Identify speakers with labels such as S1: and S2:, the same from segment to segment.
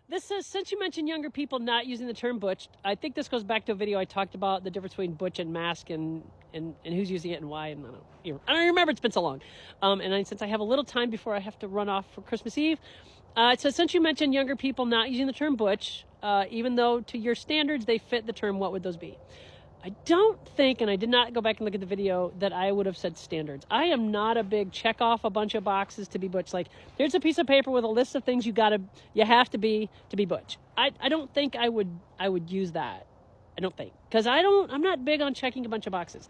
S1: This says, since you mentioned younger people not using the term butch, I think this goes back to a video I talked about the difference between butch and mask and who's using it and why. And I don't remember. It's been so long. Since I have a little time before I have to run off for Christmas Eve, it says, since you mentioned younger people not using the term butch, even though to your standards they fit the term, what would those be? I don't think, and I did not go back and look at the video, that I would have said standards. I am not a big check off a bunch of boxes to be butch. Like, here's a piece of paper with a list of things you have to be butch. I don't think I would use that. I don't think, because I'm not big on checking a bunch of boxes.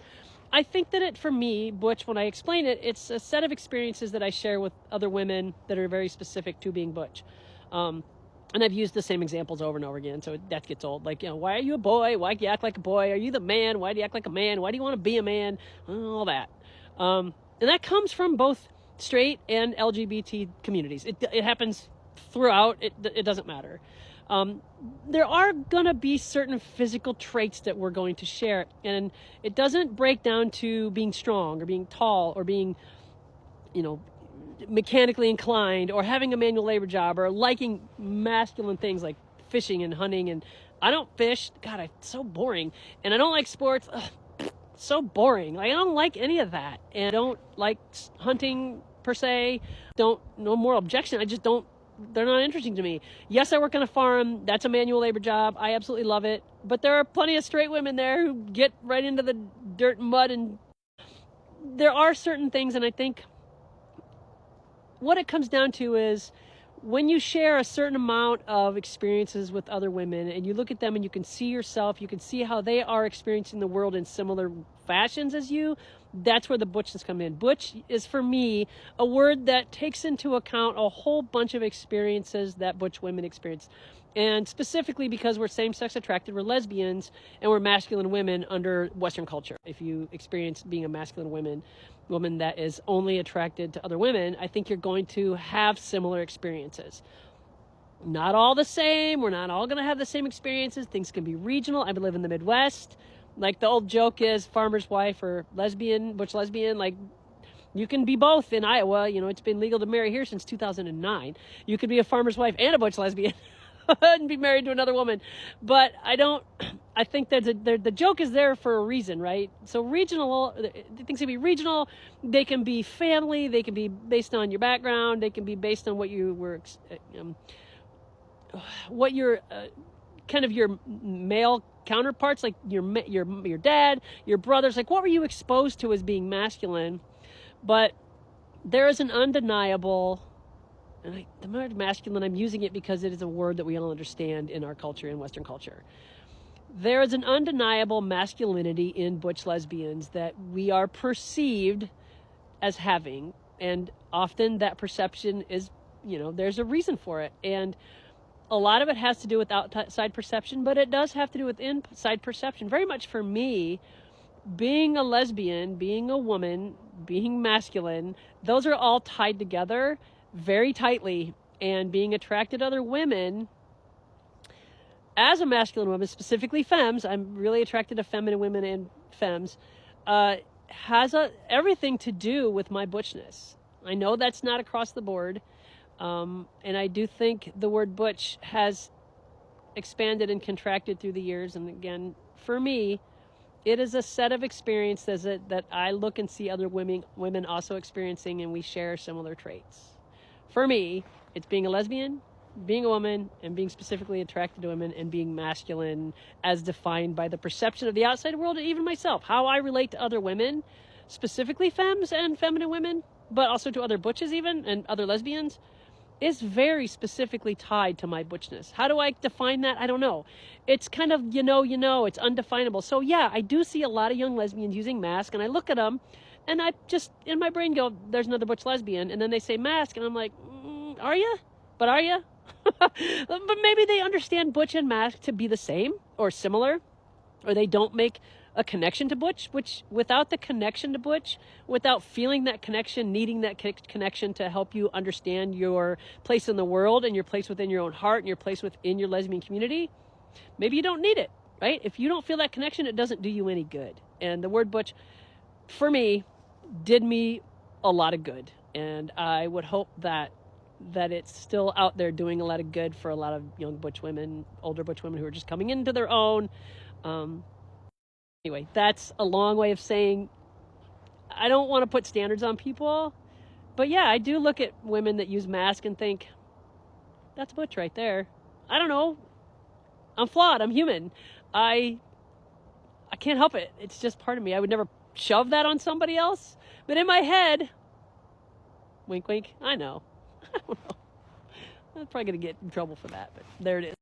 S1: I think that for me, butch, when I explain it, it's a set of experiences that I share with other women that are very specific to being butch. And I've used the same examples over and over again, so that gets old. Like, why are you a boy? Why do you act like a boy? Are you the man? Why do you act like a man? Why do you want to be a man? All that. And that comes from both straight and LGBT communities. It happens throughout. It doesn't matter. There are going to be certain physical traits that we're going to share, and it doesn't break down to being strong or being tall or being, mechanically inclined or having a manual labor job or liking masculine things like fishing and hunting. And I don't fish. God, it's so boring. And I don't like sports. Ugh, so boring. Like, I don't like any of that. And I don't like hunting per se. No moral objection. They're not interesting to me. Yes, I work on a farm. That's a manual labor job. I absolutely love it. But there are plenty of straight women there who get right into the dirt and mud. And there are certain things, and I think what it comes down to is when you share a certain amount of experiences with other women and you look at them and you can see yourself, you can see how they are experiencing the world in similar fashions as you, that's where the butchness come in. Butch is, for me, a word that takes into account a whole bunch of experiences that butch women experience. And specifically because we're same-sex attracted, we're lesbians, and we're masculine women under Western culture. If you experience being a masculine woman that is only attracted to other women, I think you're going to have similar experiences. Not all the same. We're not all going to have the same experiences. Things can be regional. I live in the Midwest. Like, the old joke is farmer's wife or lesbian, butch lesbian. Like, you can be both in Iowa. It's been legal to marry here since 2009. You could be a farmer's wife and a butch lesbian and be married to another woman. But I think that the joke is there for a reason, right? So regional, things can be regional. They can be family. They can be based on your background. They can be based on what you were, what your kind of your male counterparts, like your dad, your brothers. Like, what were you exposed to as being masculine? But there is an undeniable. And the word masculine, I'm using it because it is a word that we all understand in our culture, in Western culture. There is an undeniable masculinity in butch lesbians that we are perceived as having. And often that perception is, there's a reason for it. And a lot of it has to do with outside perception, but it does have to do with inside perception. Very much for me, being a lesbian, being a woman, being masculine, those are all tied together very tightly. And being attracted to other women as a masculine woman, specifically femmes, I'm really attracted to feminine women and femmes, has everything to do with my butchness. I know that's not across the board. And I do think the word butch has expanded and contracted through the years. And again, for me, it is a set of experiences that I look and see other women also experiencing, and we share similar traits. For me, it's being a lesbian, being a woman, and being specifically attracted to women, and being masculine as defined by the perception of the outside world and even myself. How I relate to other women, specifically femmes and feminine women, but also to other butches even, and other lesbians, is very specifically tied to my butchness. How do I define that? I don't know. It's kind of, it's undefinable. So yeah, I do see a lot of young lesbians using masks, and I look at them, and I just, in my brain, go, there's another butch lesbian. And then they say mask, and I'm like, are you? But are you? But maybe they understand butch and mask to be the same or similar, or they don't make a connection to butch, which without the connection to butch, without feeling that connection, needing that connection to help you understand your place in the world and your place within your own heart and your place within your lesbian community, maybe you don't need it, right? If you don't feel that connection, it doesn't do you any good. And the word butch, for me, did me a lot of good. And I would hope that that it's still out there doing a lot of good for a lot of young butch women, older butch women who are just coming into their own. Um, anyway, that's a long way of saying I don't want to put standards on people, but yeah, I do look at women that use masks and think, that's butch right there. I don't know. I'm flawed. I'm human. I can't help it. It's just part of me. I would never shove that on somebody else. But in my head, wink, wink, I know. I don't know. I'm probably going to get in trouble for that, but there it is.